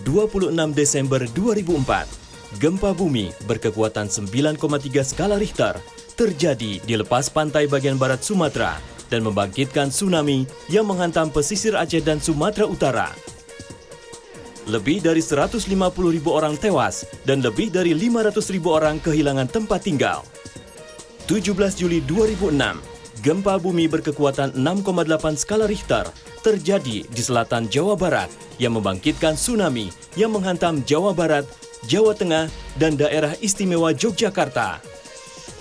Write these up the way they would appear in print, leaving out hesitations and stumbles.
26 Desember 2004, gempa bumi berkekuatan 9,3 skala Richter terjadi di lepas pantai bagian barat Sumatera dan membangkitkan tsunami yang menghantam pesisir Aceh dan Sumatera Utara. Lebih dari 150.000 orang tewas dan lebih dari 500.000 orang kehilangan tempat tinggal. 17 Juli 2006, gempa bumi berkekuatan 6,8 skala Richter terjadi di selatan Jawa Barat yang membangkitkan tsunami yang menghantam Jawa Barat, Jawa Tengah, dan daerah istimewa Yogyakarta.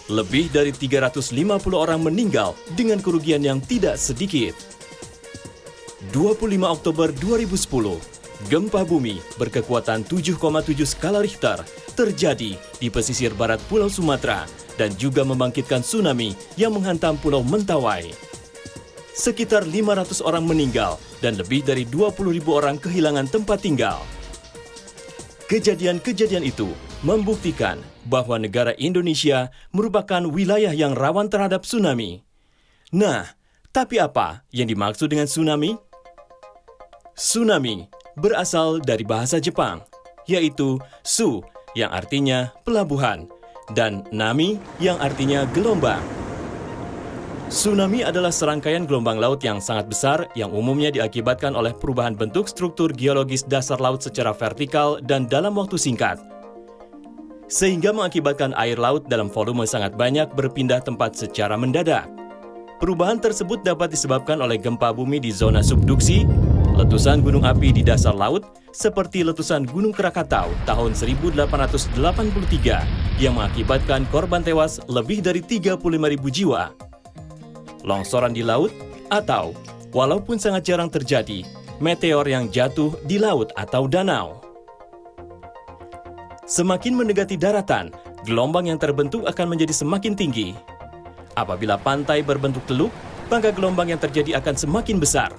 Lebih dari 350 orang meninggal dengan kerugian yang tidak sedikit. 25 Oktober 2010, gempa bumi berkekuatan 7,7 skala Richter terjadi di pesisir barat Pulau Sumatera dan juga membangkitkan tsunami yang menghantam Pulau Mentawai. Sekitar 500 orang meninggal dan lebih dari 20.000 orang kehilangan tempat tinggal. Kejadian-kejadian itu membuktikan bahwa negara Indonesia merupakan wilayah yang rawan terhadap tsunami. Nah, tapi apa yang dimaksud dengan tsunami? Tsunami berasal dari bahasa Jepang, yaitu su yang artinya pelabuhan dan nami yang artinya gelombang. Tsunami adalah serangkaian gelombang laut yang sangat besar yang umumnya diakibatkan oleh perubahan bentuk struktur geologis dasar laut secara vertikal dan dalam waktu singkat, sehingga mengakibatkan air laut dalam volume sangat banyak berpindah tempat secara mendadak. Perubahan tersebut dapat disebabkan oleh gempa bumi di zona subduksi, letusan gunung api di dasar laut, seperti letusan Gunung Krakatau tahun 1883 yang mengakibatkan korban tewas lebih dari 35.000 jiwa. Longsoran di laut, atau walaupun sangat jarang terjadi, meteor yang jatuh di laut atau danau. Semakin mendekati daratan, gelombang yang terbentuk akan menjadi semakin tinggi. Apabila pantai berbentuk teluk, maka gelombang yang terjadi akan semakin besar.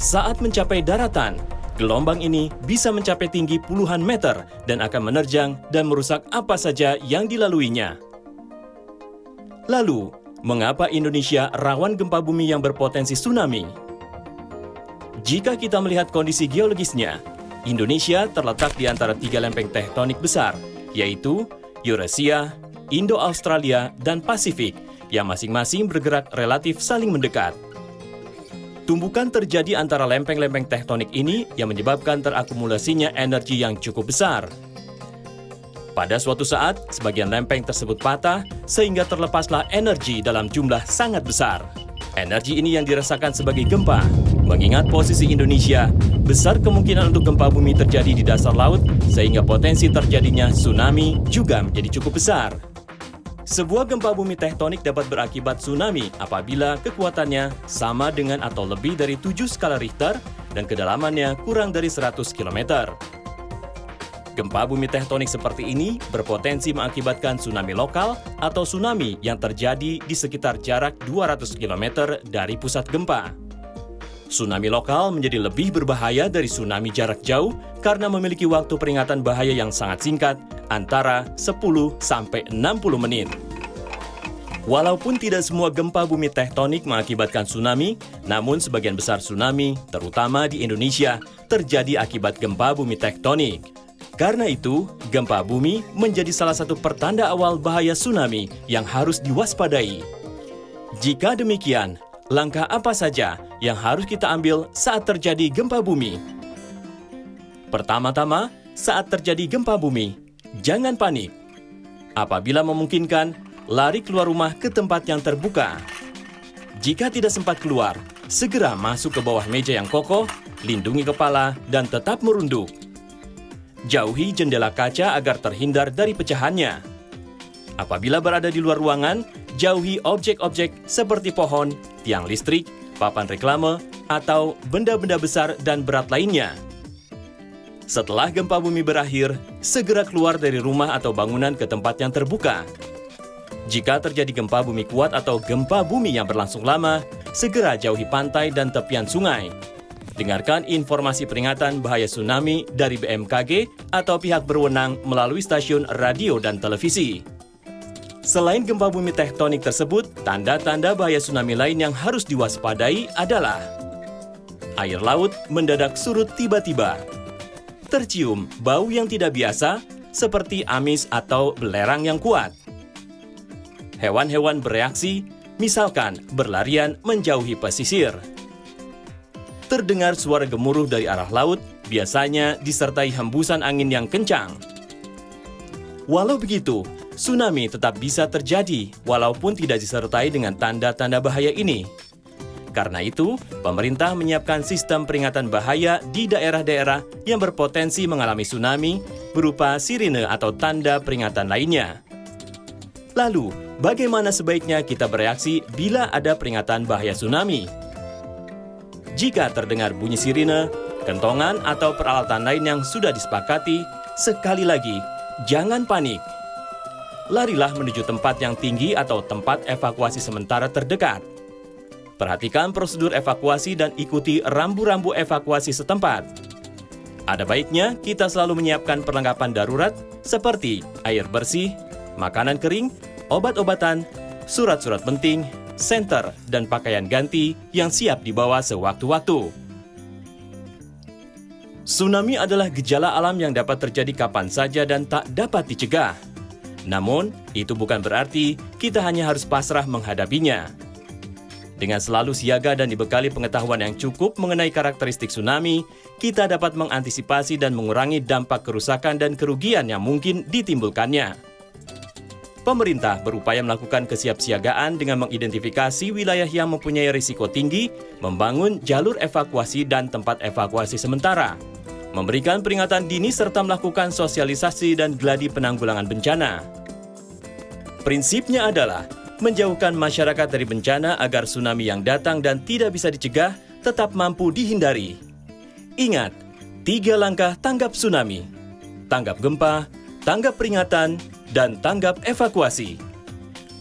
Saat mencapai daratan, gelombang ini bisa mencapai tinggi puluhan meter dan akan menerjang dan merusak apa saja yang dilaluinya. Lalu, mengapa Indonesia rawan gempa bumi yang berpotensi tsunami? Jika kita melihat kondisi geologisnya, Indonesia terletak di antara 3 lempeng tektonik besar, yaitu Eurasia, Indo-Australia, dan Pasifik, yang masing-masing bergerak relatif saling mendekat. Tumbukan terjadi antara lempeng-lempeng tektonik ini yang menyebabkan terakumulasinya energi yang cukup besar. Pada suatu saat, sebagian lempeng tersebut patah sehingga terlepaslah energi dalam jumlah sangat besar. Energi ini yang dirasakan sebagai gempa. Mengingat posisi Indonesia, besar kemungkinan untuk gempa bumi terjadi di dasar laut sehingga potensi terjadinya tsunami juga menjadi cukup besar. Sebuah gempa bumi tektonik dapat berakibat tsunami apabila kekuatannya sama dengan atau lebih dari 7 skala Richter dan kedalamannya kurang dari 100 km. Gempa bumi tektonik seperti ini berpotensi mengakibatkan tsunami lokal atau tsunami yang terjadi di sekitar jarak 200 km dari pusat gempa. Tsunami lokal menjadi lebih berbahaya dari tsunami jarak jauh karena memiliki waktu peringatan bahaya yang sangat singkat, antara 10 sampai 60 menit. Walaupun tidak semua gempa bumi tektonik mengakibatkan tsunami, namun sebagian besar tsunami, terutama di Indonesia, terjadi akibat gempa bumi tektonik. Karena itu, gempa bumi menjadi salah satu pertanda awal bahaya tsunami yang harus diwaspadai. Jika demikian, langkah apa saja yang harus kita ambil saat terjadi gempa bumi? Pertama-tama, saat terjadi gempa bumi, jangan panik. Apabila memungkinkan, lari keluar rumah ke tempat yang terbuka. Jika tidak sempat keluar, segera masuk ke bawah meja yang kokoh, lindungi kepala, dan tetap merunduk. Jauhi jendela kaca agar terhindar dari pecahannya. Apabila berada di luar ruangan, jauhi objek-objek seperti pohon, tiang listrik, papan reklame, atau benda-benda besar dan berat lainnya. Setelah gempa bumi berakhir, segera keluar dari rumah atau bangunan ke tempat yang terbuka. Jika terjadi gempa bumi kuat atau gempa bumi yang berlangsung lama, segera jauhi pantai dan tepian sungai. Dengarkan informasi peringatan bahaya tsunami dari BMKG atau pihak berwenang melalui stasiun radio dan televisi. Selain gempa bumi tektonik tersebut, tanda-tanda bahaya tsunami lain yang harus diwaspadai adalah air laut mendadak surut tiba-tiba, tercium bau yang tidak biasa seperti amis atau belerang yang kuat. Hewan-hewan bereaksi, misalkan berlarian menjauhi pesisir. Terdengar suara gemuruh dari arah laut, biasanya disertai hembusan angin yang kencang. Walau begitu, tsunami tetap bisa terjadi walaupun tidak disertai dengan tanda-tanda bahaya ini. Karena itu, pemerintah menyiapkan sistem peringatan bahaya di daerah-daerah yang berpotensi mengalami tsunami berupa sirine atau tanda peringatan lainnya. Lalu, bagaimana sebaiknya kita bereaksi bila ada peringatan bahaya tsunami? Jika terdengar bunyi sirine, kentongan atau peralatan lain yang sudah disepakati, sekali lagi, jangan panik. Larilah menuju tempat yang tinggi atau tempat evakuasi sementara terdekat. Perhatikan prosedur evakuasi dan ikuti rambu-rambu evakuasi setempat. Ada baiknya kita selalu menyiapkan perlengkapan darurat seperti air bersih, makanan kering, obat-obatan, surat-surat penting, senter, dan pakaian ganti yang siap dibawa sewaktu-waktu. Tsunami adalah gejala alam yang dapat terjadi kapan saja dan tak dapat dicegah. Namun, itu bukan berarti kita hanya harus pasrah menghadapinya. Dengan selalu siaga dan dibekali pengetahuan yang cukup mengenai karakteristik tsunami, kita dapat mengantisipasi dan mengurangi dampak kerusakan dan kerugian yang mungkin ditimbulkannya. Pemerintah berupaya melakukan kesiapsiagaan dengan mengidentifikasi wilayah yang mempunyai risiko tinggi, membangun jalur evakuasi dan tempat evakuasi sementara, memberikan peringatan dini serta melakukan sosialisasi dan gladi penanggulangan bencana. Prinsipnya adalah menjauhkan masyarakat dari bencana agar tsunami yang datang dan tidak bisa dicegah tetap mampu dihindari. Ingat, 3 langkah tanggap tsunami: tanggap gempa, tanggap peringatan, dan tanggap evakuasi.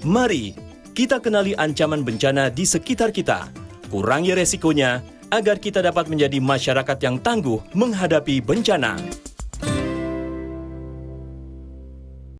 Mari kita kenali ancaman bencana di sekitar kita, kurangi resikonya agar kita dapat menjadi masyarakat yang tangguh menghadapi bencana.